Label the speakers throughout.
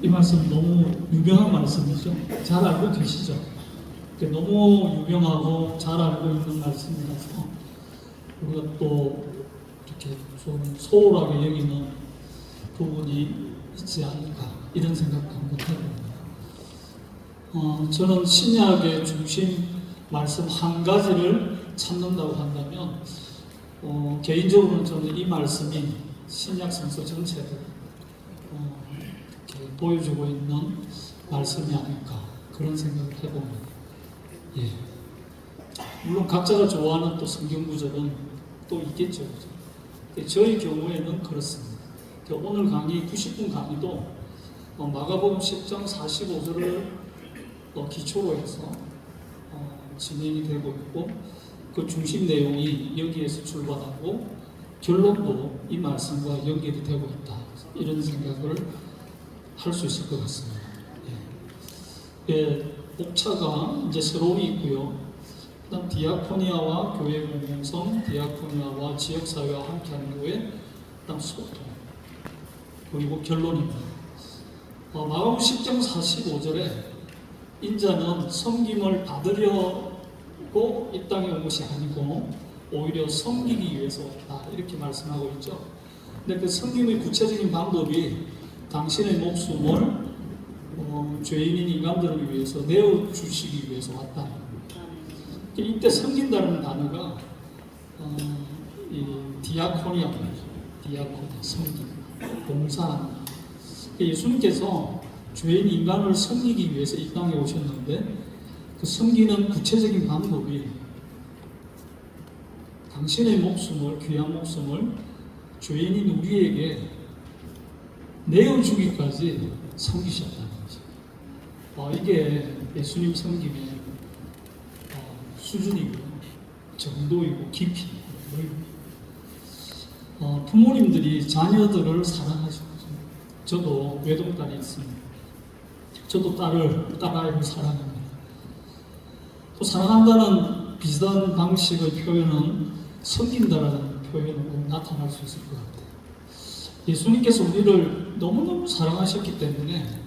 Speaker 1: 이 말씀 너무 유명한 말씀이죠. 잘 알고 계시죠? 너무 유명하고 잘 알고 있는 말씀이라서 우리가 또 이렇게 좀 소홀하게 여기는 부분이 있지 않을까 이런 생각도 한번 해봅니다. 저는 신약의 중심 말씀 한 가지를 찾는다고 한다면 개인적으로는 저는 이 말씀이 신약 성서 전체를 이렇게 보여주고 있는 말씀이 아닐까 그런 생각을 해봅니다. 예. 물론 각자가 좋아하는 또 성경 구절은 또 있겠죠. 저희 경우에는 그렇습니다. 오늘 강의 90분 강의도 마가복음 10장 45절을 기초로 해서 진행이 되고 있고 그 중심 내용이 여기에서 출발하고 결론도 이 말씀과 연결이 되고 있다 이런 생각을 할 수 있을 것 같습니다. 예, 목차가 이제 서론이 있고요. 그다음 디아코니아와 교회 공동성, 디아코니아와 지역사회와 함께하는 교회, 그다음 소통, 그리고 결론입니다. 마가복음 10장 45절에 인자는 섬김을 받으려고 이 땅에 온 것이 아니고 오히려 섬기기 위해서 왔다 이렇게 말씀하고 있죠. 근데 그 섬김의 구체적인 방법이 당신의 목숨을 죄인인 인간들을 위해서 내어주시기 위해서 왔다. 이때 섬긴다는 단어가 이 디아코니아입니다. 디아코니, 섬김, 봉사하는. 예수님께서 죄인 인간을 섬기기 위해서 이 땅에 오셨는데 그 섬기는 구체적인 방법이 당신의 목숨을, 귀한 목숨을 죄인인 우리에게 내어주기까지 섬기셨다는 거죠. 이게 예수님 섬김의 수준이고 정도이고 깊이. 부모님들이 자녀들을 사랑하시죠. 저도 외동딸이 있습니다. 저도 딸아이를 사랑합니다. 또 사랑한다는 비슷한 방식의 표현은 섬긴다라는 표현으로 나타날 수 있을 것 같아요. 예수님께서 우리를 너무너무 사랑하셨기 때문에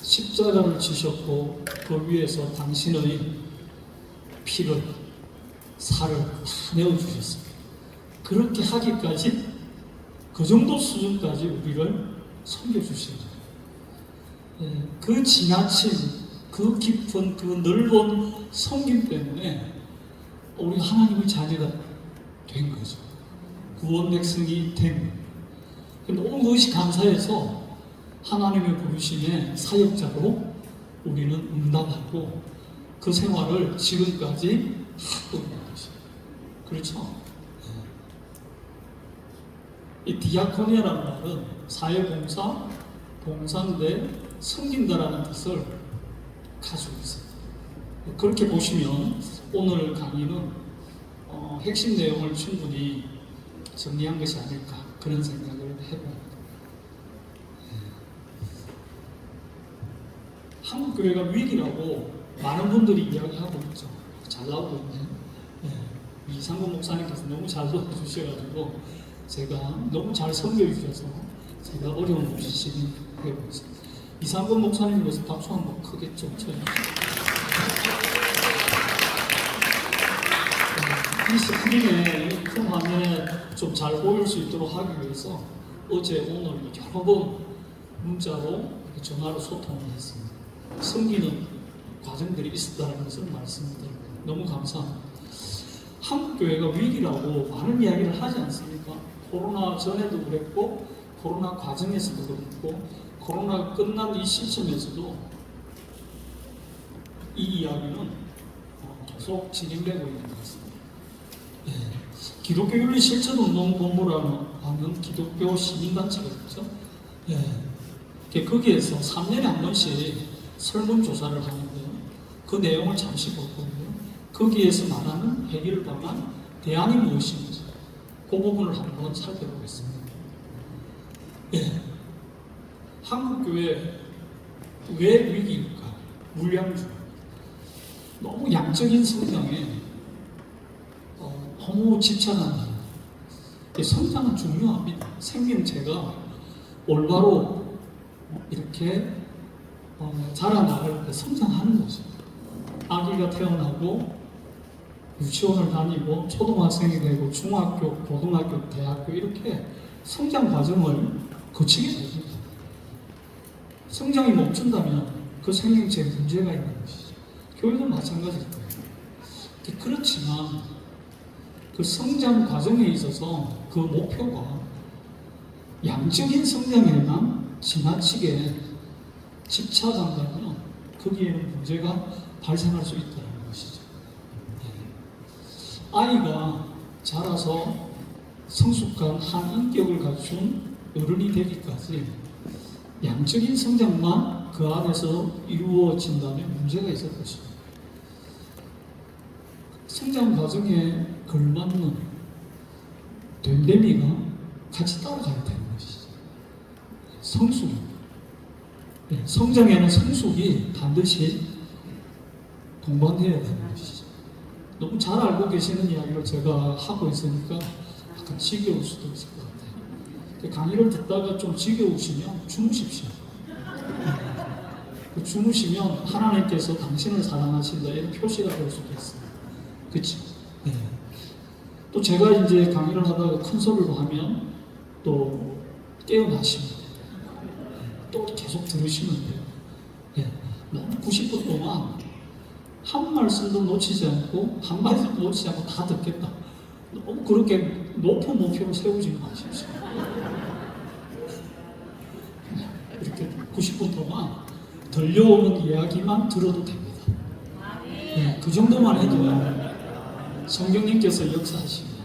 Speaker 1: 십자가를 지셨고 그 위에서 당신의 피를, 살을 다 내어주셨습니다. 그렇게 하기까지 그 정도 수준까지 우리를 섬겨주시죠. 그 지나친, 그 깊은, 그 넓은 섬김 때문에 우리 하나님의 자녀가 된 거죠. 구원 백성이 된 거예요. 근데 온 것이 감사해서 하나님의 부르심의 사역자로 우리는 응답하고 그 생활을 지금까지 하고 있는 것이죠. 그렇죠? 이 디아코니아라는 말은 사회봉사, 봉사인데 섬긴다라는 뜻을 가지고 있습니다. 그렇게 보시면 오늘 강의는 핵심 내용을 충분히 정리한 것이 아닐까 그런 생각을 해봅니다. 한국 교회가 위기라고 많은 분들이 이야기하고 있죠. 잘 나오고 있네요. 이상권 목사님께서 너무 잘 도와주셔가지고 제가 너무 잘 섬겨주셔서 제가 어려움 없이 진행하고 있습니다. 이상권 목사님 위해서 박수 한번 크게 좀 쳐주세요. 이 스크린에 큰 화면에 좀 잘 보일 수 있도록 하기 위해서 어제 오늘 여러 번 문자로 전화로 소통을 했습니다. 섬기는 과정들이 있었다는 것을 말씀드립니다. 너무 감사합니다. 한국 교회가 위기라고 많은 이야기를 하지 않습니까? 코로나 전에도 그랬고 코로나 과정에서도 그랬고 코로나 끝난 이 시점에서도 이 이야기는 계속 진행되고 있는 것 같습니다. 기독교 윤리 실천 운동 본부라는 하는 기독교 시민단체가 있죠. 거기에서 3년에 한 번씩 설문조사를 하는데요. 그 내용을 잠시 볼 거고요. 거기에서 말하는 해결 방안, 대안이 무엇인지 그 부분을 한번 살펴보겠습니다. 한국교회 왜 위기일까? 물량주. 너무 양적인 성장에 너무 집착한다. 성장은 중요합니다. 생명체가 올바로 이렇게 이렇게 자라나갈 때 성장하는 거죠. 아기가 태어나고 유치원을 다니고 초등학생이 되고 중학교, 고등학교, 대학교 이렇게 성장 과정을 거치게 됩니다. 성장이 멈춘다면 그 생명체에 문제가 있는 것이죠. 교회도 마찬가지일 거예요. 그렇지만 그 성장 과정에 있어서 그 목표가 양적인 성장에만 지나치게 집착한다면 거기에는 문제가 발생할 수 있다는 것이죠. 아이가 자라서 성숙한 한 인격을 갖춘 어른이 되기까지 양적인 성장만 그 안에서 이루어진다면 문제가 있을 것입니다. 성장 과정에 걸맞는 됨됨이가 같이 따라가야 되는 것이죠. 성숙. 성장에는 성숙이 반드시 동반되어야 되는 것이죠. 너무 잘 알고 계시는 이야기를 제가 하고 있으니까 약간 지겨울 수도 있을 것 같아요. 강의를 듣다가 좀 지겨우시면 주무십시오. 주무시면 하나님께서 당신을 사랑하신다 이런 표시가 될 수도 있어요. 그렇죠? 네. 또 제가 이제 강의를 하다가 큰 소리로 하면 또 깨어나시면 돼요. 또 계속 들으시면 돼요. 네. 너무 90분 동안 한 말씀도 놓치지 않고 한 마디도 놓치지 않고 다 듣겠다. 너무 그렇게 높은 목표를 세우지는 마십시오. 이렇게 90분 동안 들려오는 이야기만 들어도 됩니다. 네, 그 정도만 해도 성경님께서 역사하십니다.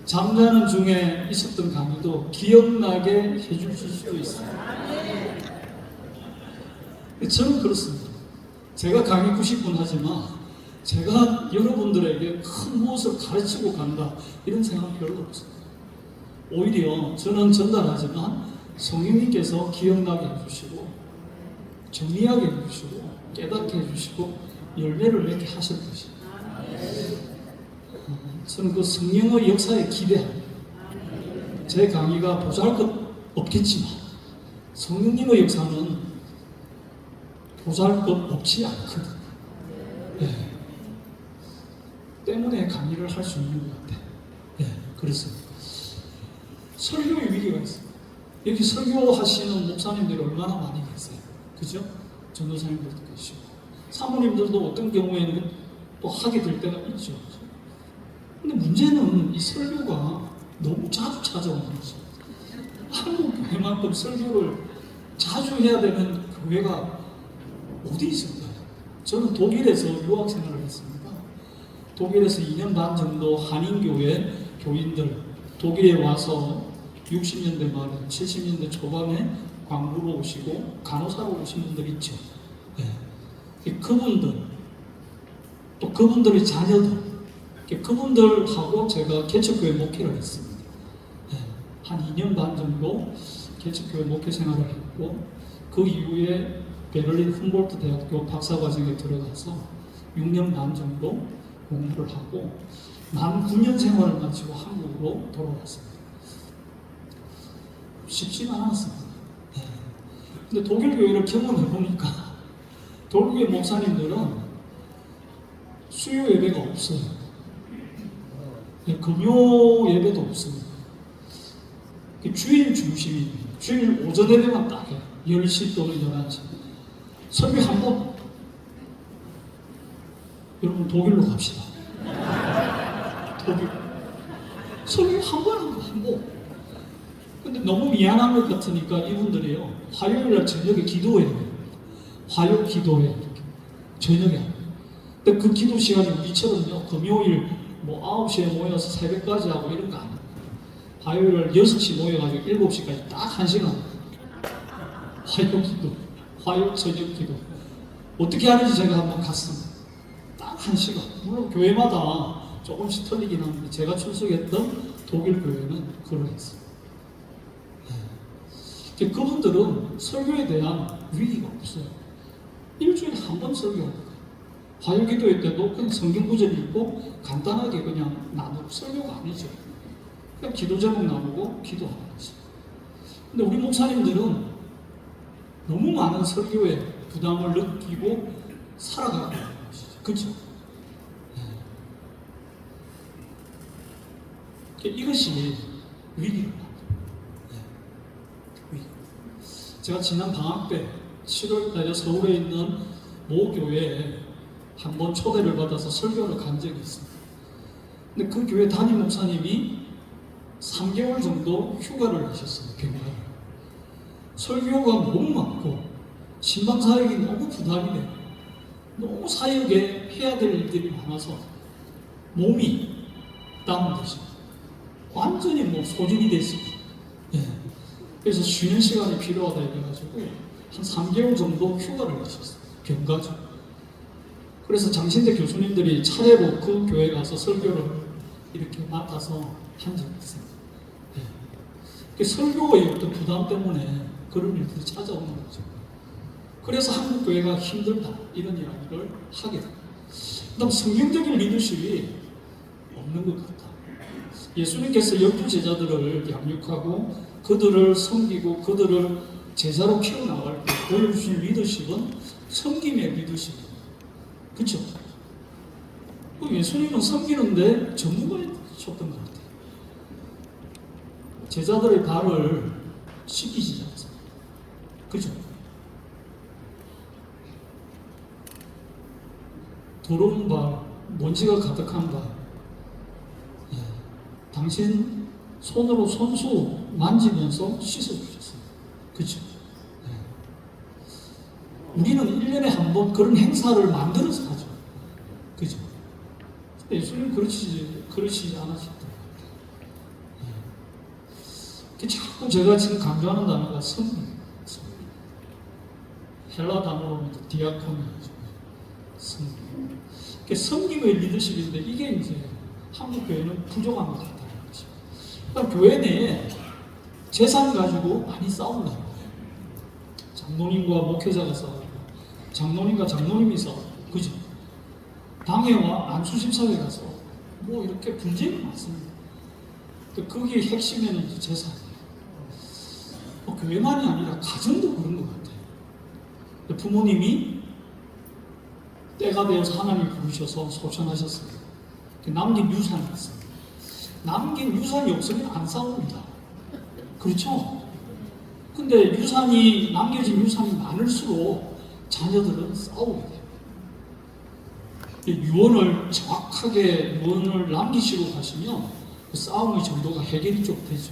Speaker 1: 잠자는 중에 있었던 강의도 기억나게 해주실 수도 있어요. 저는 그렇습니다. 제가 강의 90분 하지만 제가 여러분들에게 큰 무엇을 가르치고 간다 이런 생각은 별로 없습니다. 오히려 저는 전달하지만 성령님께서 기억나게 해주시고 정리하게 해주시고 깨닫게 해주시고 열매를 맺게 하실 것입니다. 저는 그 성령의 역사에 기대합니다. 제 강의가 보잘것 없겠지만 성령님의 역사는 보잘것 없지 않거든요. 네. 때문에 강의를 할 수 있는 것 같아요. 네, 그래서 설교의 위기가 있습니다. 여기 설교하시는 목사님들이 얼마나 많이 계세요. 그죠? 전도사님들도 계시고 사모님들도 어떤 경우에는 또 하게 될 때가 있죠. 근데 문제는 이 설교가 너무 자주 찾아오는 거죠. 한국 교회만큼 설교를 자주 해야 되는 교회가 어디 있을까요? 저는 독일에서 유학 생활을 했습니다. 독일에서 2년 반 정도 한인교회 교인들 독일에 와서 60년대 말에 70년대 초반에 광부로 오시고 간호사로 오신 분들 있죠. 네. 그분들 또 그분들의 자녀들 그분들하고 제가 개척교회 목회를 했습니다. 네. 한 2년 반 정도 개척교회 목회 생활을 했고 그 이후에 베를린 훔볼트 대학교 박사과정에 들어가서 6년 반 정도 공부를 하고 만 9년 생활을 마치고 한국으로 돌아왔습니다. 쉽지가 않았습니다. 네. 근데 독일 교회를 경험해 보니까 독일 교회 목사님들은 수요 예배가 없어요. 네, 금요 예배도 없습니다. 주일 중심입니다. 주일 오전 예배만 딱 해요. 10시 또는 11시. 설교 한 번. 여러분 독일로 갑시다. 독일. 설교 한 번 하고 한 번. 근데 너무 미안한 것 같으니까 이분들이요. 화요일날 저녁에 기도해요. 화요 기도회. 이렇게. 저녁에 합니다. 근데 그 기도 시간이 우리처럼요. 금요일 뭐 9시에 모여서 새벽까지 하고 이런 거 아니에요. 화요일 6시 모여가지고 7시까지 딱 1시간 화요 기도, 화요 저녁 기도 어떻게 하는지 제가 한번 갔습니다. 딱 1시간. 물론 교회마다 조금씩 틀리긴 한데 제가 출석했던 독일 교회는 그러했어요. 네. 그분들은 설교에 대한 위기가 없어요. 일주일에 한 번 설교합니다. 화요 기도회 때도 그냥 성경 구절 읽고 간단하게 그냥 나누고 설교가 아니죠. 그냥 기도 제목 나누고 기도하는 거죠. 근데 우리 목사님들은 너무 많은 설교에 부담을 느끼고 살아가고 있는 것이죠. 그렇죠? 이것이 위기를 만듭니다. 위기. 제가 지난 방학 때 7월 달에 서울에 있는 모 교회에 한번 초대를 받아서 설교를 간 적이 있습니다. 근데 그 교회 담임 목사님이 3개월 정도 휴가를 하셨어요. 병가를. 설교가 너무 많고 신방 사역이 너무 부담이 돼요. 너무 사역에 해야 될 일들이 많아서 몸이 다운되죠. 완전히 소진이 됐습니다. 예. 그래서 쉬는 시간이 필요하다 이래가지고 한 3개월 정도 휴가를 하셨어요. 병가죠. 그래서 장신대 교수님들이 차례로 그 교회 가서 설교를 이렇게 맡아서 한 적이 있습니다. 예. 설교의 어떤 부담 때문에 그런 일들이 찾아오는 거죠. 그래서 한국 교회가 힘들다 이런 이야기를 하게 됩니다. 그다음 성경적인 리더십이 없는 것 같다. 예수님께서 12제자들을 양육하고 그들을 섬기고 그들을 제자로 키워나갈 때 보여주신 리더십은 섬김의 리더십입니다. 그렇죠? 예수님은 섬기는데 전문가셨던 것 같아요. 제자들의 발을 씻기시지 않습니다. 그렇죠? 더러운 발, 먼지가 가득한 발, 당신 손으로 손수 만지면서 씻어주셨습니다. 그렇죠? 우리는 1년에 한 번 그런 행사를 만들어서 하죠. 그죠? 예수님 그러시지 않으셨던 것 같아요. 자꾸 제가 지금 강조하는 단어가 섬김. 헬라 단어로 디아코니죠. 섬김. 섬김의 리더십인데 이게 이제 한국 교회는 부족한 것 같다는 것입니다. 그러니까 교회 내에 재산 가지고 많이 싸운다는 거예요. 장로님과 목회자가 싸우고, 장로님과 장로님이 싸우고, 그죠? 당회와 안수심사회가 싸우고, 이렇게 분쟁이 많습니다. 거기에 핵심에는 이제 재산이에요. 교회만이 아니라 가정도 그런 것 같아요. 부모님이 때가 되어서 하나님이 부르셔서 소천하셨습니다. 남긴 유산이 있습니다. 남긴 유산이 없으면 안 싸웁니다. 그렇죠? 근데 남겨진 유산이 많을수록 자녀들은 싸우게 돼요. 유언을 남기시고 가시면 그 싸움의 정도가 해결이 좀 되죠.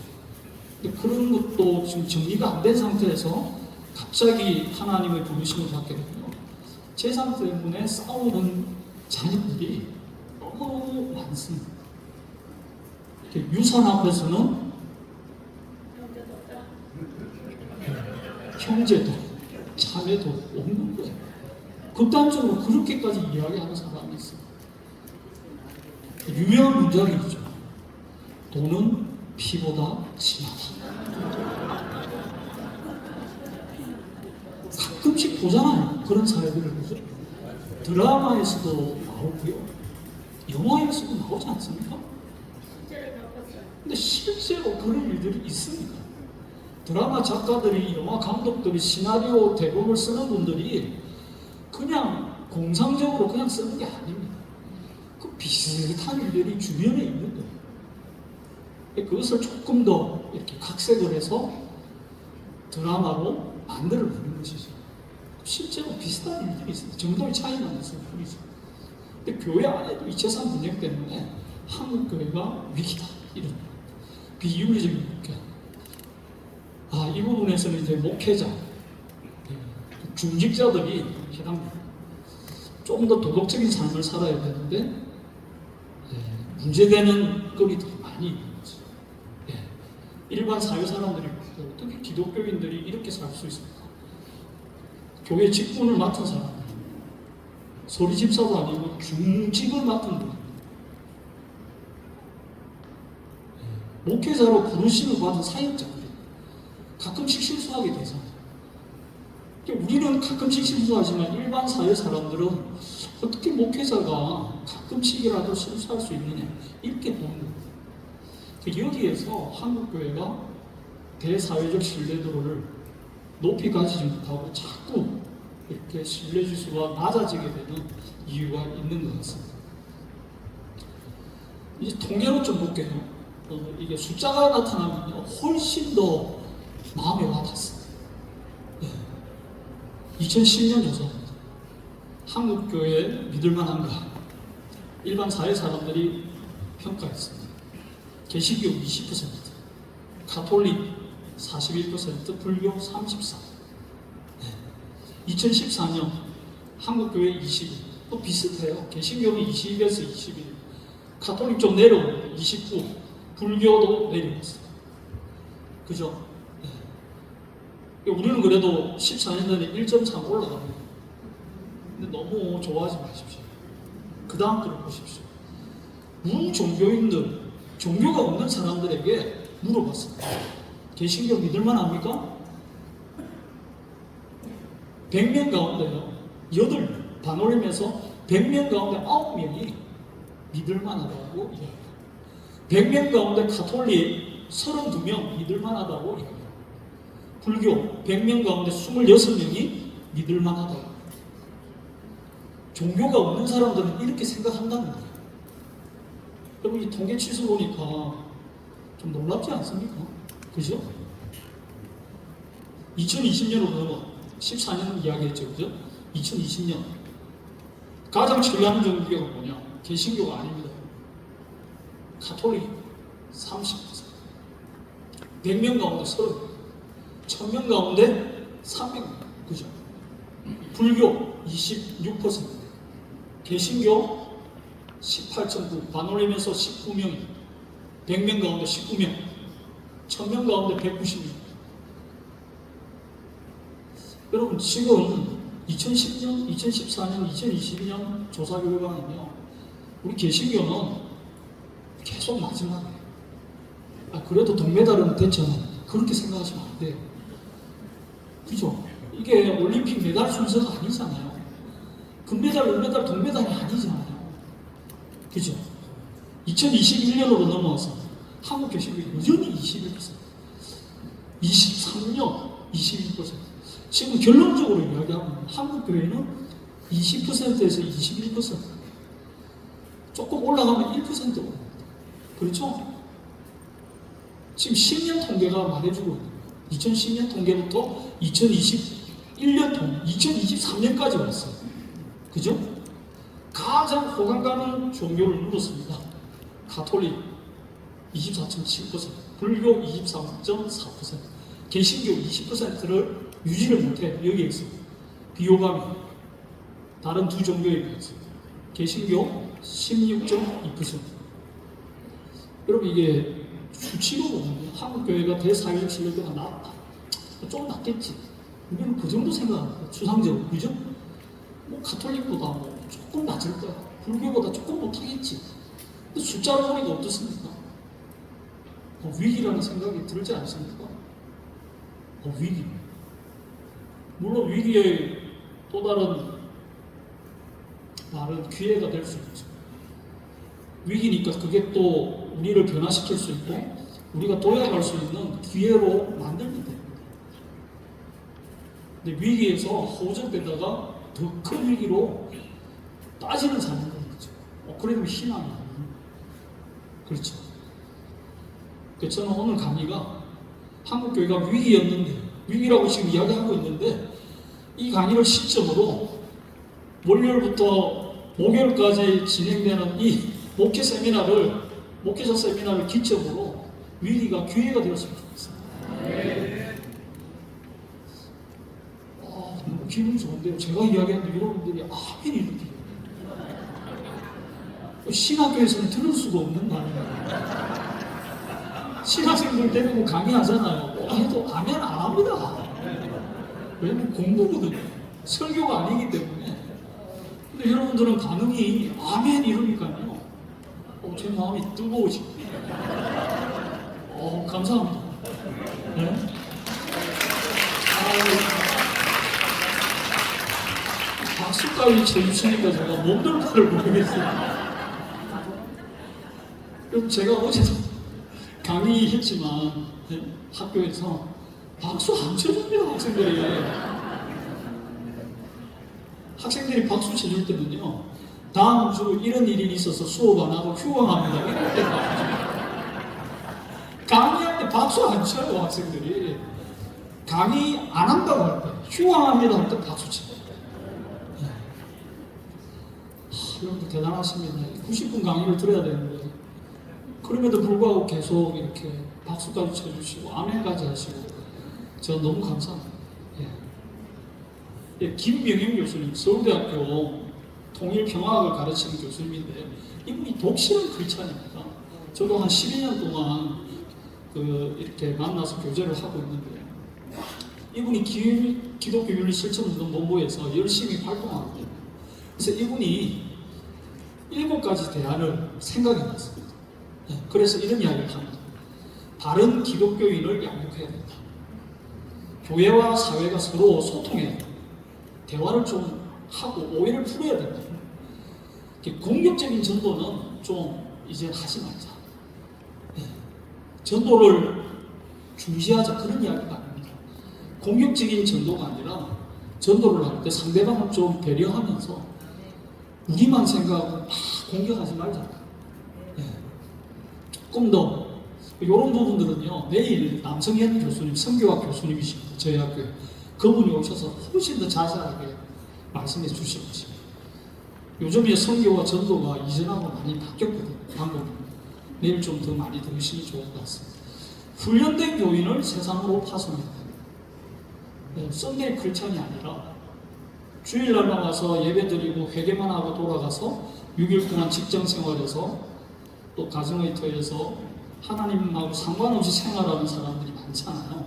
Speaker 1: 근데 그런 것도 지금 정리가 안 된 상태에서 갑자기 하나님의 부르심을 받게 되면 재산 때문에 싸우는 자녀들이 너무 많습니다. 유산 앞에서는 형제도 자매도 없는 거예요. 극단적으로 그렇게까지 이야기하는 사람이 있어요. 유명한 문장이 있죠. 돈은 피보다 진하다. 가끔씩 보잖아요. 그런 사례들을 보죠. 드라마에서도 나오고요. 영화에서도 나오지 않습니까? 근데 실제로 그런 일들이 있습니다. 드라마 작가들이, 영화 감독들이, 시나리오 대본을 쓰는 분들이 그냥 공상적으로 그냥 쓰는 게 아닙니다. 그 비슷한 일들이 주변에 있는 거예요. 그것을 조금 더 이렇게 각색을 해서 드라마로 만들어내는 것이죠. 실제로 비슷한 일들이 있습니다. 정도의 차이만 있을 뿐이죠. 근데 교회 안에도 이 재산 분쟁 때문에 한국 교회가 위기다. 이런 비윤리적인 목회. 이 부분에서는 이제 목회자, 중직자들이 해당됩니다. 좀 더 도덕적인 삶을 살아야 되는데 문제되는 것이 더 많이 있는 거죠. 일반 사회 사람들이 어떻게 기독교인들이 이렇게 살 수 있습니까? 교회 직분을 맡은 사람들, 소리집사도 아니고 중직을 맡은 분, 목회자로 부르심을 받은 사역자들이 가끔씩 실수하게 되잖아요. 우리는 가끔씩 실수하지만 일반 사회 사람들은 어떻게 목회자가 가끔씩이라도 실수할 수 있느냐 이렇게 보는 거예요. 여기에서 한국교회가 대사회적 신뢰도를 높이 가지지 못하고 자꾸 이렇게 신뢰지수가 낮아지게 되는 이유가 있는 것 같습니다. 이제 통계로 좀 볼게요. 이게 숫자가 나타나면 훨씬 더 마음에 와닿습니다. 2010년 조사입니다. 한국교회 믿을만한가? 일반 사회 사람들이 평가했습니다. 개신교 20%, 가톨릭 41%, 불교 34%. 2014년 한국교회 21, 또 비슷해요. 개신교는 20에서 21, 가톨릭 좀 내려오고 29, 불교도 내려왔어요. 그죠? 네. 우리는 그래도 14년 전에 1.3 올라갑니다. 근데 너무 좋아하지 마십시오. 그 다음 글을 보십시오. 무종교인들, 종교가 없는 사람들에게 물어봤습니다. 개신교 믿을만 합니까? 100명 가운데요, 8반올림에서 100명 가운데 9명이 믿을만하다고 이야기합니다. 100명 가운데 가톨릭 32명 믿을만하다고 이야기합니다. 불교 100명 가운데 26명이 믿을만하다고. 종교가 없는 사람들은 이렇게 생각한다는 거예요. 여러분, 이 통계치수 보니까 좀 놀랍지 않습니까? 그죠? 2020년으로 14년 이야기했죠, 그죠? 2020년 가장 신뢰하는 종교가 뭐냐? 개신교가 아닙니다. 가톨릭 30%, 100명 가운데 30, 1000명 가운데 300명, 그죠? 불교 26%, 개신교 18.9, 반올림에서 19명, 100명 가운데 19명, 1000명 가운데 190명. 여러분, 지금 2010년, 2014년, 2022년 조사 결과는요, 우리 개신교는 계속 마지막이에요. 그래도 동메달은 됐잖아. 그렇게 생각하시면 안 돼요. 그죠? 이게 올림픽 메달 순서가 아니잖아요. 금메달, 은메달, 동메달이 아니잖아요. 그죠? 2021년으로 넘어와서 한국 개신교 여전히 21%, 23년 21%. 지금 결론적으로 이야기하면 한국 교회는 20%에서 21%, 조금 올라가면 1% 오릅니다. 그렇죠? 지금 10년 통계가 말해주고 있는 거예요. 2010년 통계부터 2021년 통계, 2023년까지 왔어요. 그죠? 가장 호감 가는 종교를 물었습니다. 가톨릭 24.7%, 불교 23.4%, 개신교 20%를 유지를 못해요. 여기에서 비호감이 다른 두 종교에 비해서. 개신교 16.2%. 여러분, 이게 수치로 보면 한국교회가 대사회적 신뢰도가 낮다, 좀 낮겠지. 우리는 그 정도 생각합니다. 추상적으로. 그죠? 뭐 가톨릭보다 뭐 조금 낮을 거야. 불교보다 조금 못하겠지. 근데 숫자로 보니까 어떻습니까? 위기라는 생각이 들지 않습니까? 위기. 물론 위기의 또 다른 말은 기회가 될 수 있죠. 위기니까 그게 또 우리를 변화시킬 수 있고 우리가 도약할 수 있는 기회로 만들면 됩니다. 근데 위기에서 호전되다가 더 큰 위기로 빠지는 사람들이 있죠. 그러면 희망이 아니에요. 그렇죠. 그래서 저는 오늘 강의가 한국교회가 위기였는데, 위기라고 지금 이야기하고 있는데, 이 강의를 시점으로 월요일부터 목요일까지 진행되는 이 목회자 세미나를 기점으로 위기가 기회가 되었으면 좋겠습니다. 너무 기분이 좋은데요. 제가 이야기하는데 여러분들이 아멘 이렇게. 신학교에서는 들을 수가 없는 말입니다. 신학생들 데리고 강의하잖아요. 해도 아멘 안 합니다. 왜냐면 공부거든요. 설교가 아니기 때문에. 근데 여러분들은 반응이 아멘 이러니까요. 제 마음이 뜨거워지고. 감사합니다. 네? 박수까지 쳐주시니까 제가 몸둘 바를 모르겠어요. 그럼 제가 어제도 강의했지만 학교에서 박수 안 쳐줍니다, 학생들이. 학생들이 박수 쳐줄 때는요, 다음 주 이런 일이 있어서 수업 안 하고 휴강합니다. 이럴 때 박수 쳐요. 강의할 때 박수 안 쳐요, 학생들이. 강의 안 한다고 할 때, 휴강합니다 할 때 박수 쳐요. 여러분들 대단하십니다. 90분 강의를 들어야 되는데, 그럼에도 불구하고 계속 이렇게 박수까지 쳐주시고, 아멘까지 하시고, 저 너무 감사합니다. 예, 김병영 교수님, 서울대학교 통일평화학을 가르치는 교수님인데, 이분이 독실한 크리스찬입니다. 저도 한 12년 동안 이렇게 만나서 교제를 하고 있는데, 이분이 기독교 윤리 실천운동 본부에서 열심히 활동하거든요. 그래서 이분이 7가지 대안을 생각해 놨습니다. 그래서 이런 이야기를 합니다. 바른 기독교인을 양육해야 된다. 교회와 사회가 서로 소통해야 된다. 대화를 좀 하고 오해를 풀어야 된다. 공격적인 전도는 좀 이제 하지 말자. 전도를 중시하자, 그런 이야기가 아닙니다. 공격적인 전도가 아니라 전도를 할 때 상대방을 좀 배려하면서 우리만 생각하고 막 공격하지 말자. 조금 더 이런 부분들은요, 내일 남성현 교수님, 성교학 교수님이십니다. 저희 학교에. 그분이 오셔서 훨씬 더 자세하게 말씀해 주실 것입니다. 요즘에 성교와 전도가 이전하고 많이 바뀌었거든요. 방법이. 내일 좀 더 많이 들으시면 좋을 것 같습니다. 훈련된 교인을 세상으로 파송해야 됩니다. 썬데이 크리스찬이 아니라 주일날만 와서 예배드리고 회개만 하고 돌아가서 6일 동안 직장생활에서 또 가정의 터에서 하나님하고 상관없이 생활하는 사람들이 많잖아요.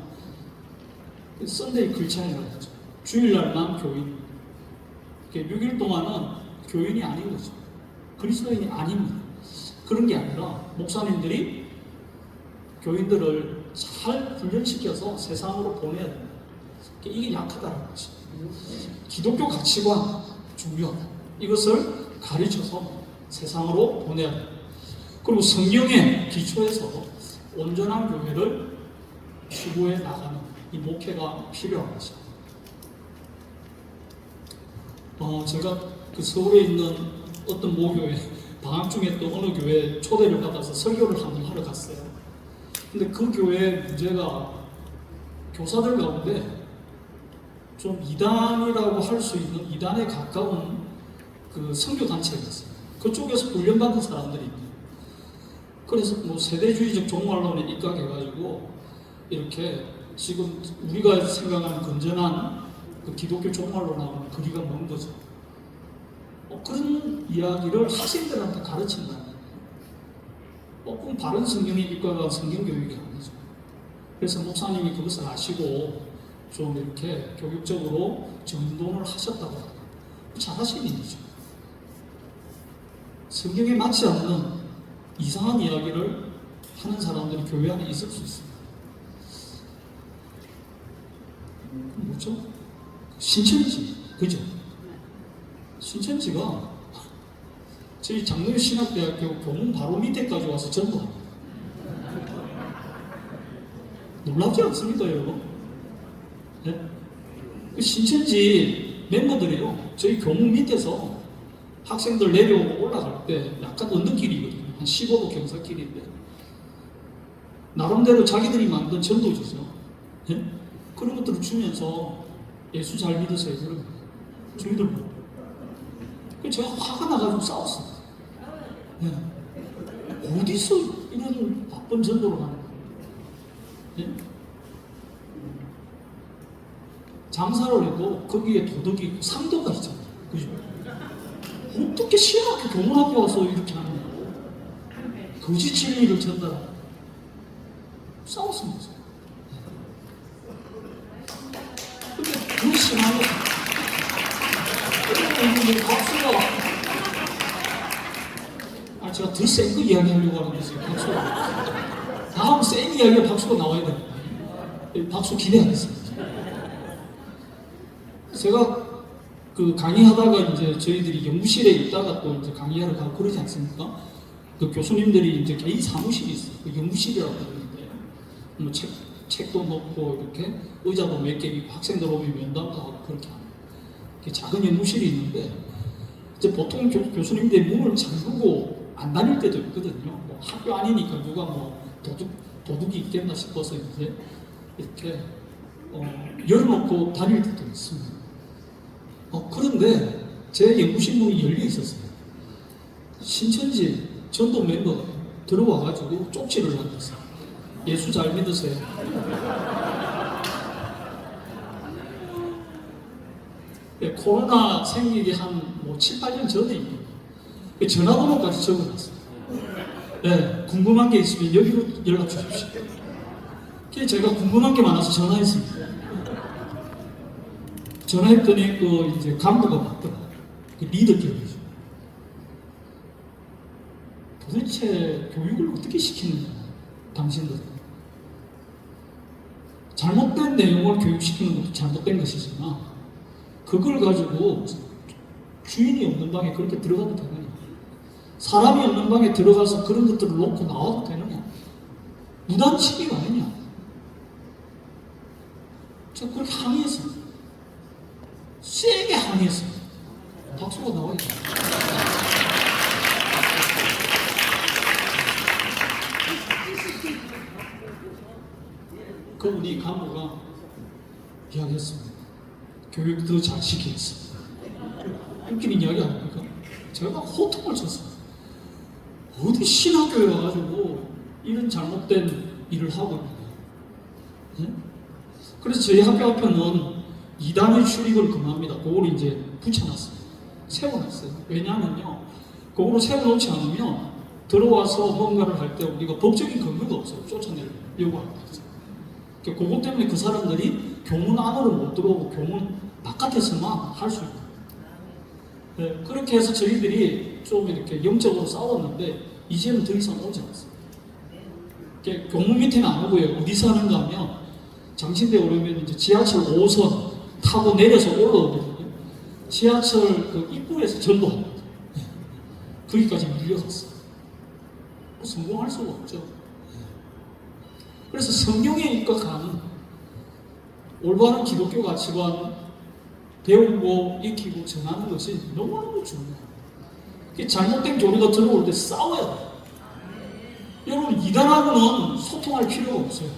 Speaker 1: 썬데이 크리스찬이라고 하죠. 주일날만 교인. 6일 동안은 교인이 아닌 거죠. 그리스도인이 아닙니다. 그런 게 아니라 목사님들이 교인들을 잘 훈련시켜서 세상으로 보내야 됩니다. 이게 약하다는 것입니다. 기독교 가치관 중요하다. 이것을 가르쳐서 세상으로 보내야 됩니다. 그리고 성경의 기초에서 온전한 교회를 추구해 나가는 이 목회가 필요한 것입니다. 제가 서울에 있는 어떤 모교회 방학 중에 또 어느 교회에 초대를 받아서 설교를 한번 하러 갔어요. 근데 그 교회 문제가 교사들 가운데 좀 이단이라고 할 수 있는 이단에 가까운 선교 단체가 있어요. 그쪽에서 훈련받은 사람들이 있어요. 그래서 세대주의적 종말론에 입각해가지고 이렇게 지금 우리가 생각하는 건전한 기독교 종말론하고는 거리가 먼 거죠. 그런 이야기를 학생들한테 가르친다는 거예요. 그럼 바른 성경에 입각한 성경교육이 아니죠. 그래서 목사님이 그것을 아시고 좀 이렇게 교육적으로 전도를 하셨다고 합니다. 잘하신 일이죠. 성경에 맞지 않는 이상한 이야기를 하는 사람들이 교회 안에 있을 수 있습니다. 뭐죠? 신천지, 그죠? 신천지가 저희 장로교 신학대학교 교문 바로 밑에까지 와서 전도합니다. 놀랍지 않습니까, 여러분? 네? 신천지 멤버들이요, 저희 교문 밑에서 학생들 내려오고 올라갈 때 약간 언덕길이거든요. 한 15도 경사길인데 나름대로 자기들이 만든 전도지죠. 네? 그런 것들을 주면서 예수 잘 믿으세요. 그러면 저희들 뭐. 제가 화가 나가지고 싸웠습니다. 네. 어디서 이런 바쁜 전도를 하는 거예요? 네? 장사를 해도 거기에 도덕이 있고 상도가 있잖아요. 그죠? 어떻게 신학교 교문학교 와서 이렇게 하는 거예요? 거짓 진리를 전달하고 싸웠습니다. 근데 그 신학교 박수가 제가 더 센 거 이야기하려고 하는데 지금 박수가 다음 센 이야기에 박수가 나와야 됩니다. 박수 기대하겠습니다. 제가 강의하다가 이제 저희들이 연구실에 있다가 또 이제 강의하러 가고 그러지 않습니까? 교수님들이 이제 개인 사무실이 있어요. 연구실이라고 하는데 책 책도 놓고 이렇게 의자도 몇 개 있고 학생들 오면 면담도 하고 그렇게 하는 작은 연구실이 있는데 이제 보통 교수님들이 문을 잠그고 안 다닐 때도 있거든요. 뭐 학교 아니니까 누가 뭐 도둑이 있겠나 싶어서 이제 이렇게 열어놓고 다닐 때도 있습니다. 그런데 제 연구실 문이 열려 있었어요. 신천지 전도 멤버가 들어와가지고 쪽지를 남겼어요. 예수 잘 믿으세요. 네, 코로나 생기기 한 7, 8년 전에 전화번호까지 적어놨어요. 네, 궁금한 게 있으면 여기로 연락 주십시오. 그래서 제가 궁금한 게 많아서 전화했습니다. 전화했더니 이제 간부가 받더라고요. 리더격이죠. 도대체 교육을 어떻게 시키느냐, 당신들. 잘못된 내용을 교육시키는 것도 잘못된 것이지만, 그걸 가지고 주인이 없는 방에 그렇게 들어가도 되느냐? 사람이 없는 방에 들어가서 그런 것들을 놓고 나와도 되느냐? 무단 침입 아니냐? 제가 그렇게 항의했습니다. 세게 항의했습니다. 박수가 나와요. 그분이 간부가 이야기했습니다. 교육 더 잘 시키겠습니다. 웃기는 이야기 아닙니까? 제가 호통을 쳤어요. 어디 신학교에 와가지고 이런 잘못된 일을 하고 있는 거예요. 네? 그래서 저희 학교 앞에는 2단의 출입을 금합니다. 그걸 이제 붙여놨어요. 세워놨어요. 왜냐하면요, 그거로 세워놓지 않으면 들어와서 뭔가를 할 때 우리가 법적인 근거가 없어요. 쫓아내려고 하는 거죠. 그것 때문에 그 사람들이 교문 안으로 못 들어오고 교문 바깥에서만 할 수 있고, 네, 그렇게 해서 저희들이 좀 이렇게 영적으로 싸웠는데 이제는 더 이상 오지 않습니다. 교문 밑에는 안 오고요. 어디서 하는가 하면 장신대 오려면 이제 지하철 5호선 타고 내려서 올라오거든요. 지하철 그 입구에서 전도합니다. 네. 거기까지 밀려갔어요. 성공할 수가 없죠. 그래서 성경에 입각한 올바른 기독교 가치관 배우고 익히고 전하는 것이 너무너무 중요해요. 잘못된 교리가 들어올 때 싸워야 돼요. 여러분, 이단하고는 소통할 필요가 없어요.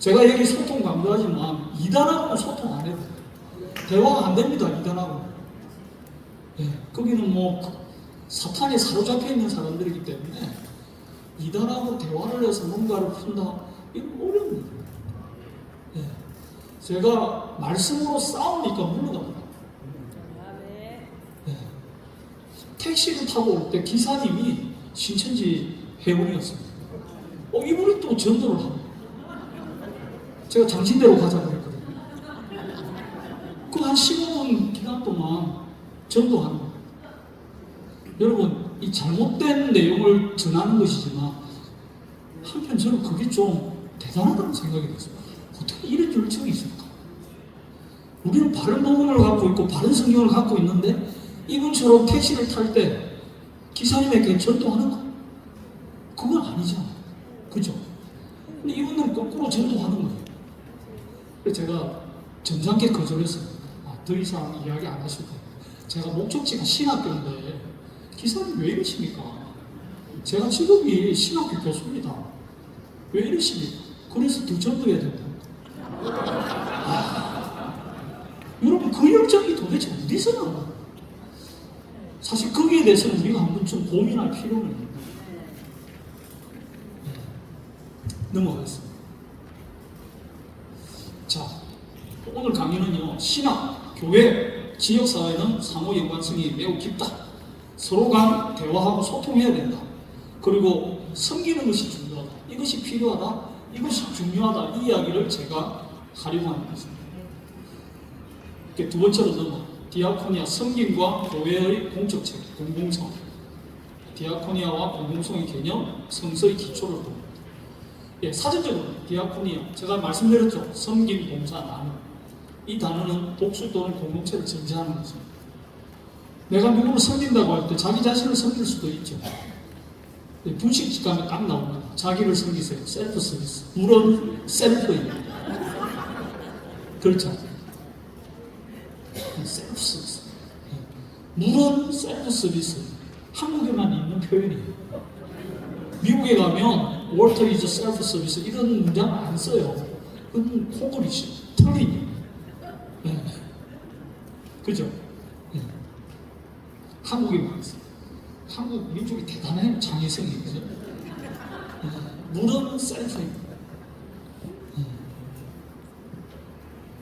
Speaker 1: 제가 여기 소통 강조하지만 이단하고는 소통 안 해도 돼요. 대화가 안 됩니다. 이단하고. 네, 거기는 사탄에 사로잡혀 있는 사람들이기 때문에 이단하고 대화를 해서 뭔가를 푼다, 이건 어려운 일이에요. 네. 제가 말씀으로 싸우니까 물러갑니다. 네. 택시를 타고 올 때 기사님이 신천지 회원이었습니다. 이분이 또 전도를 합니다. 제가 장신대로 가자고 했거든요. 그 한 15분 기간 동안 전도하는 거예요. 여러분, 이 잘못된 내용을 전하는 것이지만 한편 저는 그게 좀 대단하다는 생각이 들었습니다. 어떻게 이런 열정이 있을까? 우리는 바른 복음을 갖고 있고 바른 성경을 갖고 있는데 이분처럼 택시를 탈 때 기사님에게 전도하는가? 그건 아니잖아요. 그죠? 근데 이분은 거꾸로 전도하는 거예요. 그래서 제가 점잖게 거절했어요. 더 이상 이야기 안 하실 거예요. 제가 목적지가 신학교인데 기사님 왜 이러십니까? 제가 직업이 신학교 교수입니다. 왜 이러십니까? 그래서 더 전도해야 된다. 여러분, 그 열정이 도대체 어디서 나와? 사실 거기에 대해서는 우리가 한번 좀 고민할 필요는 있는 거예요. 넘어가겠습니다. 자, 오늘 강의는요, 신학, 교회, 지역사회는 상호 연관성이 매우 깊다. 서로 간 대화하고 소통해야 된다. 그리고 섬기는 것이 중요하다. 이것이 필요하다. 이것이 중요하다. 이 이야기를 제가 하려고 하는 것입니다. 두 번째로 넘어 디아코니아 섬김과 교회의 공적 체계, 공공성. 디아코니아와 공공성의 개념, 성서의 기초를 봅니다. 사전적으로 디아코니아, 제가 말씀드렸죠. 섬김, 봉사, 나눔. 이 단어는 복수 또는 공동체를 전제하는 것입니다. 내가 누구를 섬긴다고 할 때 자기 자신을 섬길 수도 있죠. 분식 직감에 딱 나옵니다. 자기를 섬기세요. 셀프 서비스. 물은 셀프입니다. 그렇죠? 셀프 서비스. 물은 셀프 서비스. 한국에만 있는 표현이에요. 미국에 가면 water is self service 이런 문장 안 써요. 그건 코골이죠. 틀리니. 네. 그죠? 네. 한국에만 있어요. 한국 민족이 대단해요. 창의성이. 그죠? 네. 물은 셀프입니다. 네.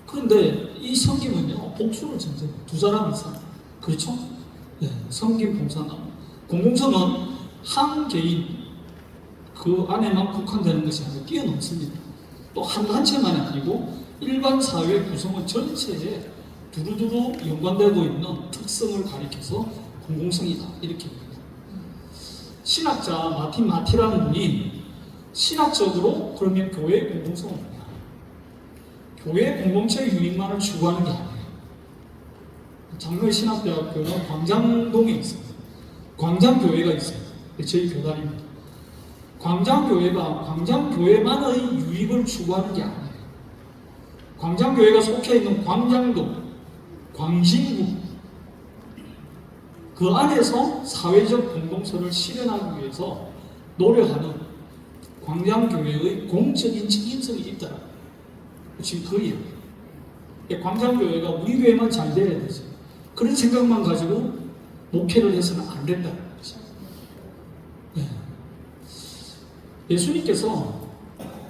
Speaker 1: 그런데 이 섬김은요, 복수를 전제해요. 두 사람 이상. 그렇죠? 네. 섬김, 봉사나. 공공성은 한 개인, 그 안에만 국한되는 것이 아니라 뛰어넘습니다. 또 한 단체만이 아니고 일반 사회 구성원 전체에 두루두루 연관되고 있는 특성을 가리켜서 공공성이다 이렇게 봅니다. 신학자 마틴 마티라는 분이 신학적으로 그러면 교회의 공공성은 뭐냐? 교회 공동체 유익만을 추구하는 게 아니에요. 장로의 신학대학교는 광장동에 있습니다. 광장교회가 있어요. 저희 교단입니다. 광장교회만의 유익을 추구하는 게 아니에요. 광장교회가 속해 있는 광장동, 광진구, 그 안에서 사회적 공동체를 실현하기 위해서 노력하는 광장교회의 공적인 책임성이 있다. 지금 그 이야기. 광장교회가 우리 교회만 잘 돼야 되지. 그런 생각만 가지고 목회를 해서는 안 된다는 거죠. 네. 예수님께서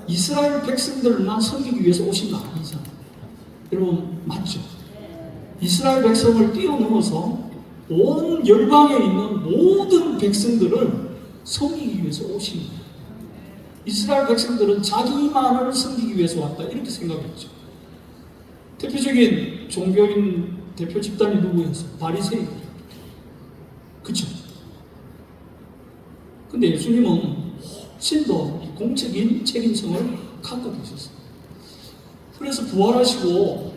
Speaker 1: 이스라엘 백성들만 섬기기 위해서 오신 거 아니잖아요. 여러분 맞죠? 이스라엘 백성을 뛰어넘어서 온 열방에 있는 모든 백성들을 섬기기 위해서 오신 거예요. 이스라엘 백성들은 자기만을 섬기기 위해서 왔다 이렇게 생각했죠. 대표적인 종교인 대표 집단이 누구였어요? 바리새인. 그렇죠? 근데 예수님은 훨씬 더 공적인 책임성을 갖고 계셨어요. 그래서 부활하시고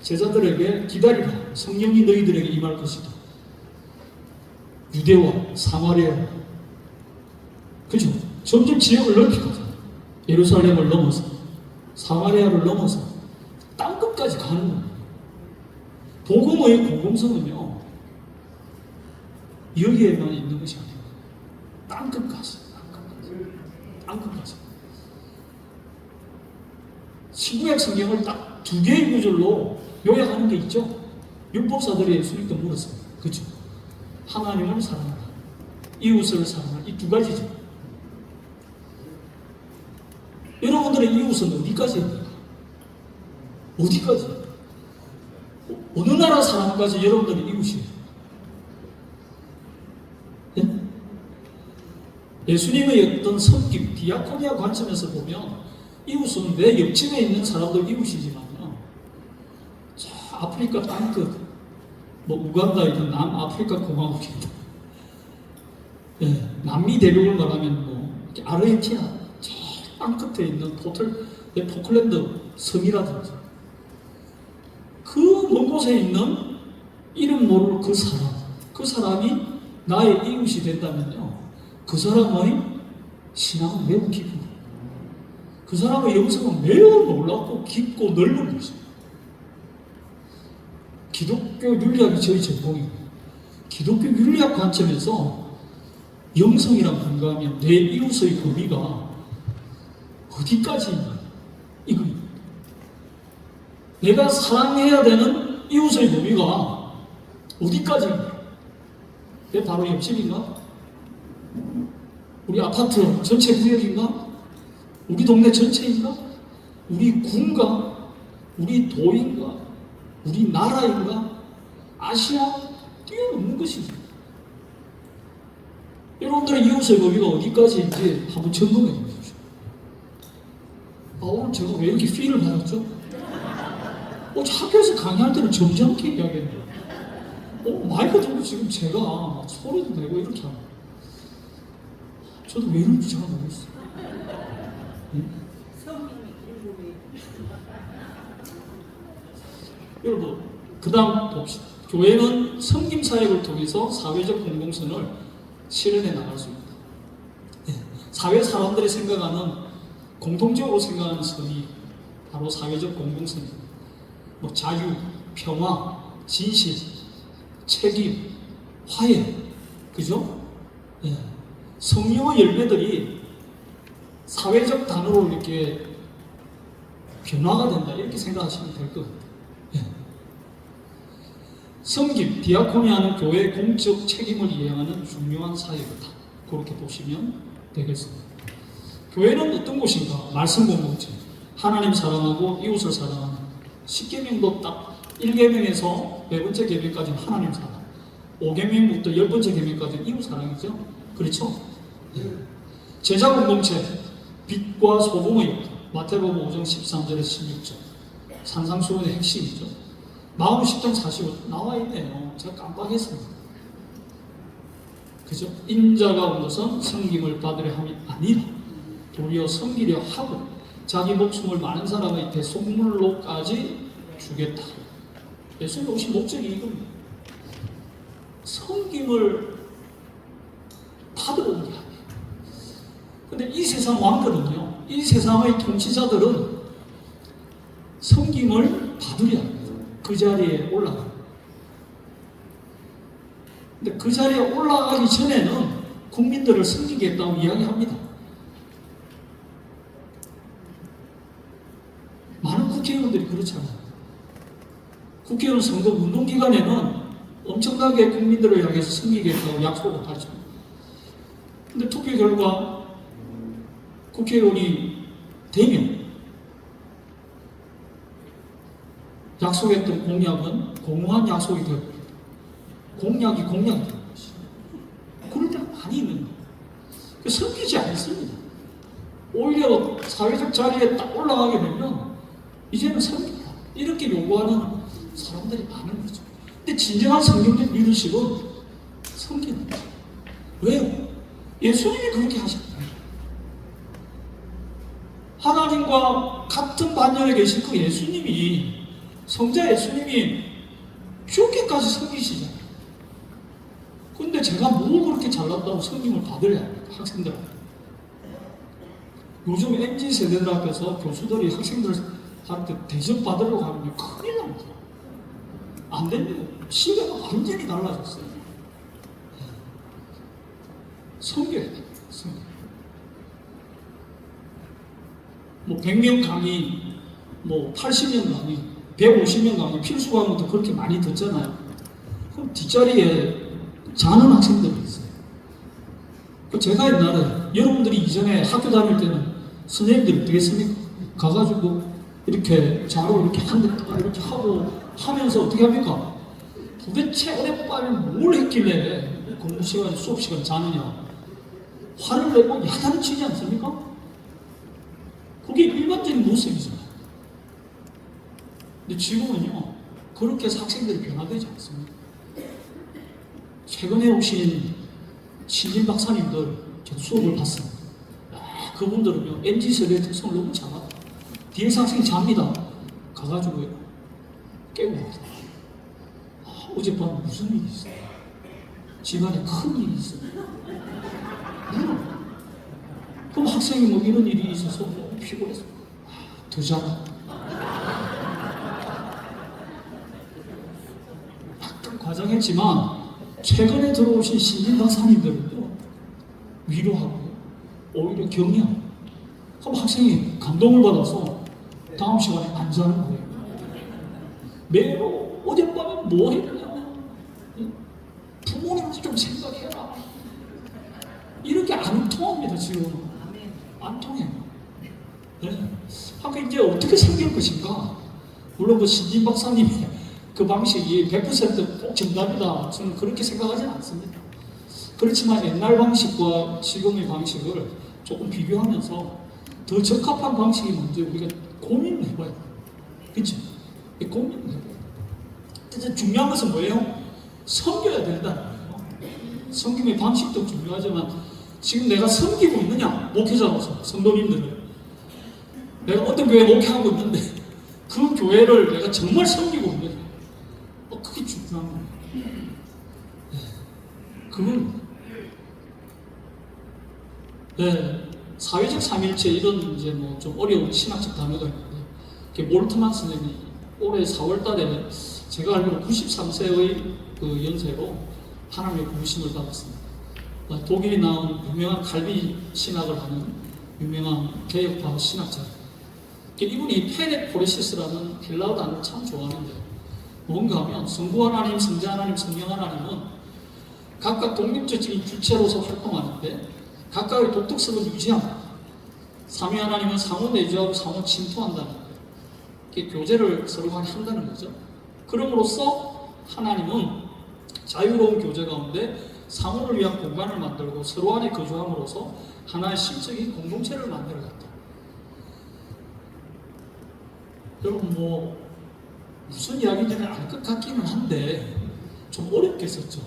Speaker 1: 제자들에게 기다리라. 성령이 너희들에게 임할 것이다. 유대와 사마리아. 그죠? 점점 지역을 넓히거든요. 예루살렘을 넘어서 사마리아를 넘어서 땅끝까지 가는 거예요. 복음의 공공성은요, 여기에만 있는 것이 아니에요. 땅끝까지. 신구약 성경을 딱 두 개의 구절로 요약하는 게 있죠. 율법사들이 예수님께 물었어요. 그렇죠? 하나님을 사랑하라, 이웃을 사랑하라. 이 두 가지죠. 여러분들의 이웃은 어디까지입니까? 어디까지? 어느 나라 사람까지 여러분들의 이웃이에요? 네? 예수님의 어떤 섬김, 디아코니아 관점에서 보면 이웃은 내 옆집에 있는 사람도 이웃이지만요, 저 아프리카 땅끝, 우간다 있는 남아프리카 공화국입니다. 네, 남미 대륙을 말하면 아르헨티나 제일 땅끝에 있는 포클랜드 섬이라든지 그 먼 곳에 있는 이름 모를 그 사람이 나의 이웃이 된다면요, 그 사람의 신앙은 매우 깊은, 그 사람의 영성은 매우 놀랍고 깊고 넓은 것입니다. 기독교 윤리학이 저희 전공이고, 기독교 윤리학 관점에서 영성이란 뭔가 하면 내 이웃의 범위가 어디까지인가 이겁니다. 내가 사랑해야 되는 이웃의 범위가 어디까지인가? 내 바로 옆집인가? 우리 아파트 전체 구역인가? 우리 동네 전체인가? 우리 군가? 우리 도인가? 우리 나라인가? 아시아? 뛰어넘는 것이죠. 여러분들의 이웃의 범위가 어디까지인지 한번 점검해 주십시오. 오늘 제가 왜 이렇게 필을 받았죠? 학교에서 강의할 때는 점잖게 이야기했는데 마이크 들고 지금 제가 소리도 내고 이렇게 하는, 저도 왜 이런지 잘 모르겠어요. 여러분, 그 다음 봅시다. 교회는 섬김 사역을 통해서 사회적 공동선을 실현해 나갈 수 있다. 네. 사회 사람들이 생각하는 공통적으로 생각하는 선이 바로 사회적 공동선입니다. 뭐 자유, 평화, 진실, 책임, 화해, 그죠? 예. 성령의 열매들이 사회적 단어로 이렇게 변화가 된다 이렇게 생각하시면 될 것 같아요. 예. 섬김, 디아코니아는 교회의 공적 책임을 이행하는 중요한 사역이다. 그렇게 보시면 되겠습니다. 교회는 어떤 곳인가? 말씀 공동체, 하나님 사랑하고 이웃을 사랑하는 10계명도 딱 1계명에서 4번째 계명까지는 하나님 사랑, 5계명부터 10번째 계명까지는 이웃 사랑이죠. 그렇죠? 예. 제자 공동체, 빛과 소금의 역할, 마태복음 5장 13절에서 16절, 산상수훈의 핵심이죠. 마음 10장 45절 나와 있네요. 제가 깜빡했습니다. 그죠? 인자가 온 것은 섬김을 받으려 함이 아니라 도리어 섬기려 하고 자기 목숨을 많은 사람의 대속물로까지 주겠다. 예수님 오신 목적이 이겁니다. 섬김을 받으러 온 게 아니에요. 근데 이 세상 왕들은요, 이 세상의 통치자들은 섬김을 받으려 합니다. 그 자리에 올라가. 근데 그 자리에 올라가기 전에는 국민들을 섬기겠다고 이야기합니다. 많은 국회의원들이 그렇잖아요. 국회의원 선거 운동 기간에는 엄청나게 국민들을 향해서 섬기겠다고 약속을 하죠. 근데 투표 결과 국회의원이 되면 약속했던 공약은 공허한 약속이 되어버립니다. 공약이 되는 것이죠. 그럴 때가 많이 있는 거예요. 섬기지 않습니다. 오히려 사회적 자리에 딱 올라가게 되면 이제는 섬기라 이렇게 요구하는 사람들이 많은 거죠. 근데 진정한 성경적 리더십은 섬기는 거죠. 왜요? 예수님이 그렇게 하셨다. 하나님과 같은 반열에 계신 그 예수님이, 성자 예수님이 죽기까지 섬기시잖아요. 근데 제가 뭐 그렇게 잘났다고 섬김을 받으려 합니까? 학생들한테. 요즘 MZ세대들 앞에서 교수들이 학생들한테 대접받으려고 하면 큰일 납니다. 안 됩니다. 시대가 완전히 달라졌어요. 섬겨야 됩니다. 뭐 100명 강의, 뭐 80명 강의, 150명 강의, 필수 강의도 그렇게 많이 듣잖아요. 그럼 뒷자리에 자는 학생들이 있어요. 제가 옛날에, 여러분들이 이전에 학교 다닐 때는 선생님들이 어떻게 했습니까? 가가지고 이렇게 자로 이렇게 한 대 이렇게 하고 하면서 어떻게 합니까? 도대체 어젯밤에 뭘 했길래 공부 시간, 수업 시간 자느냐? 화를 내고 야단을 치지 않습니까? 그게 일반적인 모습이잖아요. 근데 지금은요, 그렇게 해서 학생들이 변화되지 않습니다. 최근에 오신 신진 박사님들 제가 수업을 봤습니다. 그분들은요, MZ세대의 특성을 너무 잘 알아요. 뒤에서 학생이 잡니다. 가가지고 깨고 옵니다. 어젯밤 무슨 일이 있어요? 집안에 큰 일이 있어요. 그럼 학생이 뭐 이런 일이 있어서 너무 피곤해서 더 자라. 약간 과장했지만 최근에 들어오신 신진 박사님들은요, 위로하고 오히려 격려하고, 그럼 학생이 감동을 받아서 다음 시간에 안 자는 거예요. 매로 어젯밤에 뭐 했냐면 부모님도 좀 생각해라. 이렇게 안 통합니다. 지금 안 통해요. 네. 그러니까 이제 어떻게 생길 것인가? 물론 그 신진 박사님의 그 방식이 100%꼭 정답이다, 저는 그렇게 생각하지는 않습니다. 그렇지만 옛날 방식과 지금의 방식을 조금 비교하면서 더 적합한 방식이 뭔지 우리가 고민을 해봐야 돼요. 그렇죠? 고민을 해봐야 돼요. 근데 중요한 것은 뭐예요? 섬겨야 된다는 거예요. 섬김의 방식도 중요하지만 지금 내가 섬기고 있느냐? 목회자로서 성도님들을 내가 어떤 교회에 목회하고 있는데 그 교회를 내가 정말 섬기고 있느냐? 그게 중요한 거예요. 그건 네. 사회적 삼일체 이런 이제 뭐 좀 어려운 신학적 단어가 있는데, 몰트만 선생님이 올해 4월달에 제가 알기로 93세의 그 연세로 하나님의 부르심을 받았습니다. 독일이 나온 유명한 칼빈 신학을 하는 유명한 개혁파 신학자예요. 이분이 페레포레시스라는 헬라어 단어를 참 좋아하는데, 뭔가 하면 성부 하나님, 성자 하나님, 성령 하나님은 각각 독립적인 주체로서 활동하는데 각각의 독특성을 유지합니다. 삼위 하나님은 상호 내주하고 상호 침투한다는 거예요. 교제를 서로 간에 한다는 거죠. 그럼으로써 하나님은 자유로운 교제 가운데 상호를 위한 공간을 만들고 서로 안에 거주함으로써 하나의 심적인 공동체를 만들어갔다. 여러분 뭐 무슨 이야기인지는 알 것 같기는 한데 좀 어렵게 썼죠.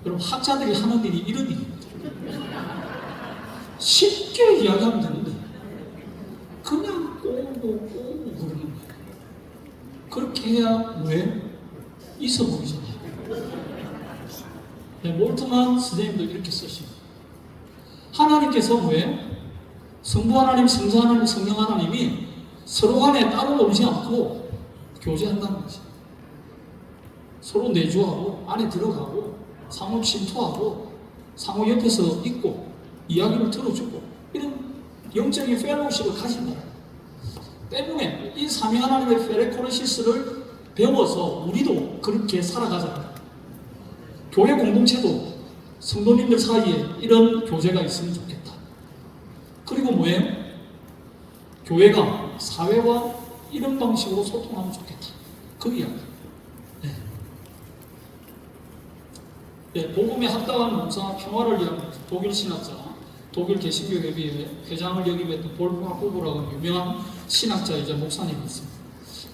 Speaker 1: 여러분 학자들이 하는 일이 이런 일입니다. 쉽게 이야기하면 되는데 그냥 꼬고 그러는 거예요. 그렇게 해야 왜? 있어 보이잖아요. 네, 몰트만 선생님도 이렇게 쓰십니다. 하나님께서 왜? 성부 하나님, 성자 하나님, 성령 하나님이 서로 간에 따로 놀지 않고 교제한다는 거지. 서로 내주하고 안에 들어가고 상호 침투하고 상호 옆에서 있고 이야기를 들어주고 이런 영적인 펠로우십을 가진다. 때문에 이 삼위 하나님의 페레코레시스를 배워서 우리도 그렇게 살아가자. 교회 공동체도 성도님들 사이에 이런 교제가 있으면 좋겠다. 그리고 뭐예요? 교회가 사회와 이런 방식으로 소통하면 좋겠다. 그 이야기. 네. 네, 복음에 합당한 목사 평화를 위한 독일 신학자, 독일 개신교 회의회 회장을 역임했던 했던 볼프강 후보라고 유명한 신학자이자 목사님이 있습니다.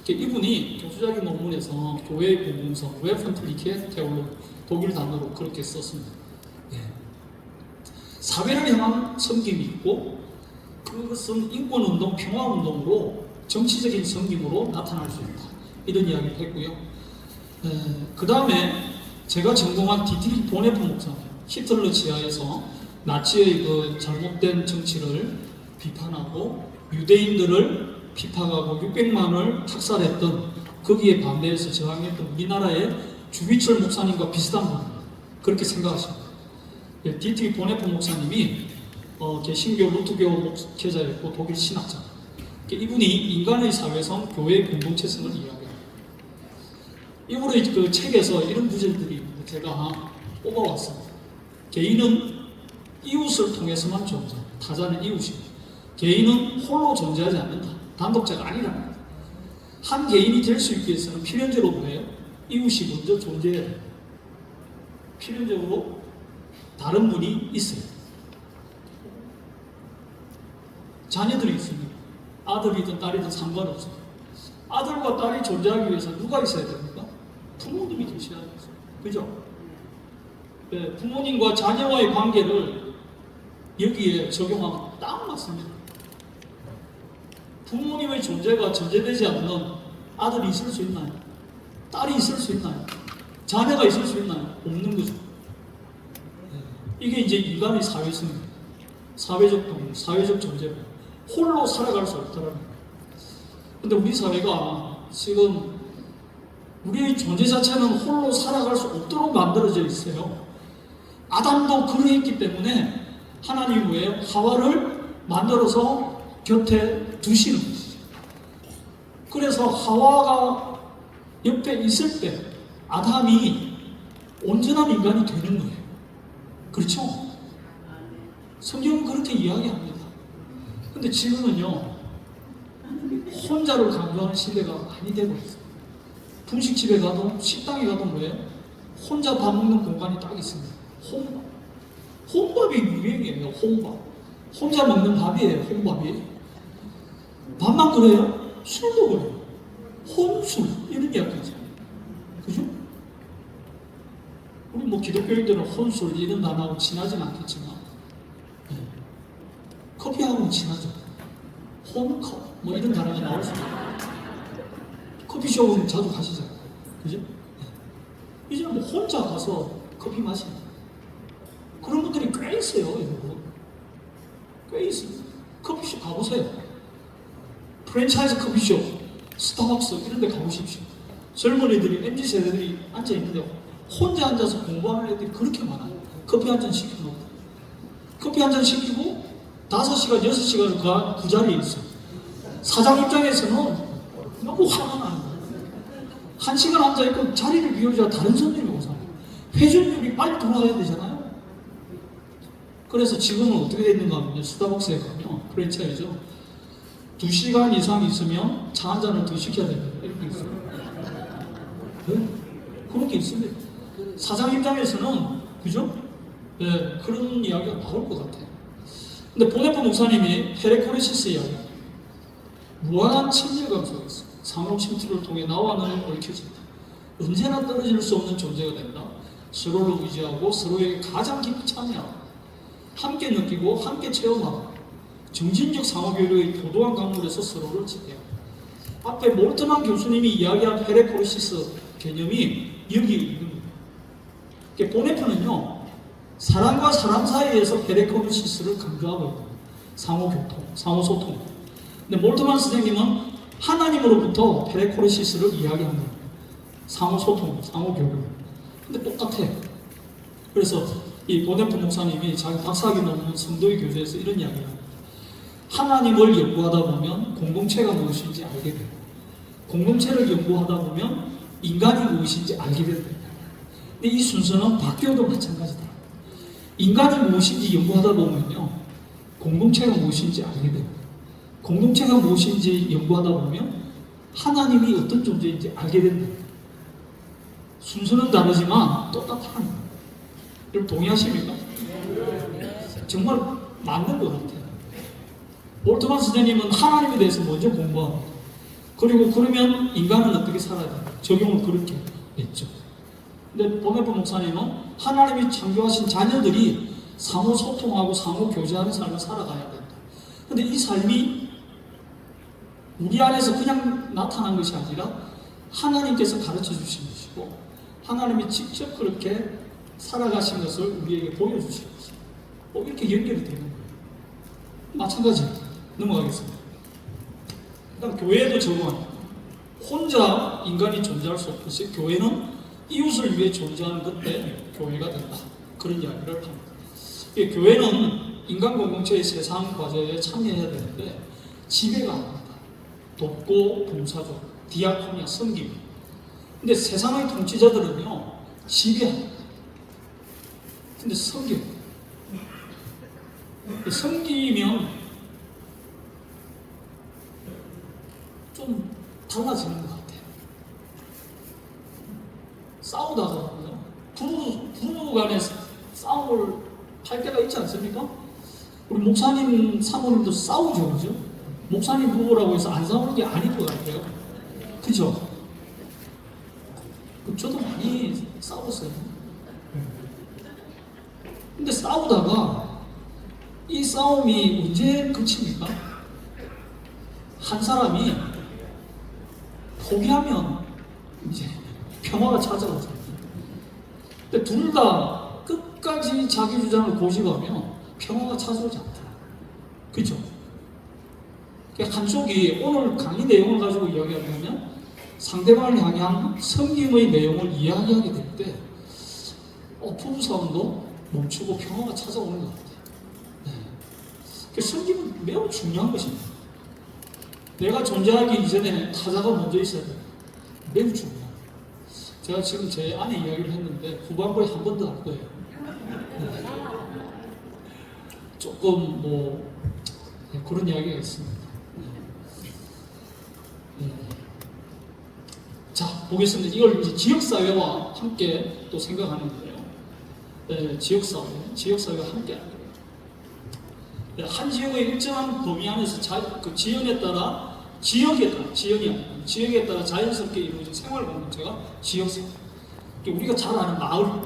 Speaker 1: 이분이 교수자기 논문에서 교회의 공공성, 웨펀틀리케 테올로기, 독일 단어로 그렇게 썼습니다. 예. 사회를 향한 섬김이 있고 그것은 인권운동, 평화운동으로 정치적인 섬김으로 나타날 수 있다. 이런 이야기를 했고요. 그 다음에 제가 전공한 디트리히 보네프 목사님, 히틀러 지하에서 나치의 그 잘못된 정치를 비판하고 유대인들을 비판하고 600만을 학살했던 거기에 반대해서 저항했던 우리나라의 주비철 목사님과 비슷한 분입니다. 그렇게 생각하십니다. 디트리히 보네프 목사님이 개신교 루트교 목회자였고 독일 신학자. 이분이 인간의 사회성, 교회의 공동체성을 이야기합니다. 이분의 그 책에서 이런 구절들이 제가 뽑아왔습니다. 개인은 이웃을 통해서만 존재, 타자는 이웃입니다. 개인은 홀로 존재하지 않는다. 단독자가 아니랍니다. 한 개인이 될 수 있기 위해서는 필연적으로 뭐예요? 이웃이 먼저 존재해야 돼요. 필연적으로 다른 분이 있어요. 자녀들이 있습니다. 아들이든 딸이든 상관없어요. 아들과 딸이 존재하기 위해서 누가 있어야 됩니까? 부모님이 계셔야 돼요. 그죠? 네, 부모님과 자녀와의 관계를 여기에 적용하면 딱 맞습니다. 부모님의 존재가 전제되지 않는 아들이 있을 수 있나요? 딸이 있을 수 있나요? 자녀가 있을 수 있나요? 없는 거죠. 네. 이게 이제 인간의 사회성입니다. 사회적 동물, 사회적 존재고 홀로 살아갈 수 없다라는 거예요. 근데 우리 사회가 지금 우리의 존재 자체는 홀로 살아갈 수 없도록 만들어져 있어요. 아담도 그러했기 때문에 하나님이 왜 하와를 만들어서 곁에 두시는 것이죠. 그래서 하와가 옆에 있을 때 아담이 온전한 인간이 되는 거예요. 그렇죠? 성경은 그렇게 이야기합니다. 근데 지금은요, 혼자를 강조하는 시대가 많이 되고 있어요. 분식집에 가도 식당에 가도 뭐예요? 혼자 밥 먹는 공간이 딱 있습니다. 혼밥. 혼밥이 유행이에요. 혼밥. 혼자 먹는 밥이에요. 혼밥이. 밥만 그래요? 술도 그래요. 혼술 이런 이야기죠. 그죠? 우리 뭐 기독교인들은 혼술 이런 단어하고 친하진 않겠지만 네. 커피하고는 친하죠. 홈컵 뭐 이런 단어가 나올 수 있어요. 커피숍은 자주 가시잖아요. 그죠? 네. 이제 뭐 혼자 가서 커피 마시는 그런 분들이 꽤 있어요, 여러분. 꽤 있습니다. 커피숍 가보세요. 프랜차이즈 커피숍, 스타벅스 이런 데 가보십시오. 젊은이들이, MZ세대들이 앉아있는데 혼자 앉아서 공부하는 애들이 그렇게 많아요. 커피 한 잔 시켜놓고. 커피 한 잔 시키고 5시간, 6시간을 그 자리에 있어요. 사장 입장에서는 너무 화가 나는 거예요. 1시간 앉아있고 자리를 비워줘야 다른 손님이 오잖아요. 회전율이 빨리 돌아가야 되잖아요. 그래서 지금은 어떻게 됐는가 하면 스타벅스에 가면 프랜차이즈 2시간 이상 있으면 차 한 잔을 더 시켜야 됩니다. 이렇게 있어요. 네? 그렇게 있습니다. 사장 입장에서는 그죠? 네, 그런 이야기가 나올 것 같아요. 근데 보네포 목사님이 페레코레시스 이야기, 무한한 친밀감 속에서 상호 침투를 통해 나와 너는 얽혀진다. 언제나 떨어질 수 없는 존재가 된다. 서로를 의지하고 서로에게 가장 깊이 참여하고 함께 느끼고 함께 체험하고 정신적 상호교류의 도도한 강물에서 서로를 지배하고. 앞에 몰트만 교수님이 이야기한 페레코레시스 개념이 여기 있는 거예요. 보네포는요, 사람과 사람 사이에서 페레코레시스를 강조하고 있는 거예요. 상호교통, 상호소통. 근데 몰트만 선생님은 하나님으로부터 페레코레시스를 이야기하는 거예요. 상호소통, 상호교류. 근데 똑같아요. 그래서 이 보네포 목사님이 자기 박사학위 논문 성도의 교제에서 이런 이야기를 합니다. 하나님을 연구하다 보면 공동체가 무엇인지 알게 되고, 공동체를 연구하다 보면 인간이 무엇인지 알게 된다. 근데 이 순서는 바뀌어도 마찬가지다. 인간이 무엇인지 연구하다 보면요, 공동체가 무엇인지 알게 되고, 공동체가 무엇인지 연구하다 보면 하나님이 어떤 존재인지 알게 된다. 순서는 다르지만 똑같다는 거예요. 여러분 동의하십니까? 정말 맞는 것 같아요. 몰트만 선생님은 하나님에 대해서 먼저 공부합니다. 그리고 그러면 인간은 어떻게 살아야 되나? 적용을 그렇게 했죠. 근데 보네포 목사님은 하나님이 창조하신 자녀들이 상호 소통하고 상호 교제하는 삶을 살아가야 된다. 근데 이 삶이 우리 안에서 그냥 나타난 것이 아니라 하나님께서 가르쳐 주신 것이고, 하나님이 직접 그렇게 살아가신 것을 우리에게 보여주신 것이고, 이렇게 연결이 되는 거예요. 마찬가지 넘어가겠습니다. 그다음 교회도 적용합니다. 혼자 인간이 존재할 수 없듯이 교회는 이웃을 위해 존재하는 것 때문에 교회가 된다. 그런 이야기를 합니다. 교회는 인간 공동체의 세상 과제에 참여해야 되는데 지배가 아닙니다. 돕고 봉사죠. 디아코니아, 섬김. 근데 세상의 통치자들은요, 지배합니다. 근데 섬겨. 섬기면 좀 달라지는 것 같아요. 싸우다가 부부 간에 싸움을 할 때가 있지 않습니까? 우리 목사님, 사모님도 싸우죠, 그죠? 목사님 부부라고 해서 안 싸우는 게 아닐 것 같아요. 그죠? 저도 많이 싸웠어요. 근데 싸우다가 이 싸움이 언제 그칩니까? 한 사람이 포기하면 이제 평화가 찾아오죠. 근데 둘 다 끝까지 자기 주장을 고집하면 평화가 찾아오지 않다. 그죠? 한쪽이 오늘 강의 내용을 가지고 이야기하면 상대방을 향한 섬김의 내용을 이야기하게 될 때 부부싸움도 멈추고 평화가 찾아오는 것 같아요. 네. 섬김은 매우 중요한 것입니다. 내가 존재하기 이전에 타자가 먼저 있어야 돼요. 매우 중요해요. 제가 지금 제 아내 이야기를 했는데 후반부에 한 번 더 할 거예요. 네. 조금 그런 이야기가 있습니다. 자, 보겠습니다. 이걸 이제 지역사회와 함께 또 생각하는 거예요. 네, 지역사회와 함께 하는 거예요. 네, 한 지역의 일정한 범위 안에서 그 지역에 따라 자연스럽게 이루어진 생활 공동체가 지역사회. 우리가 잘 아는 마을,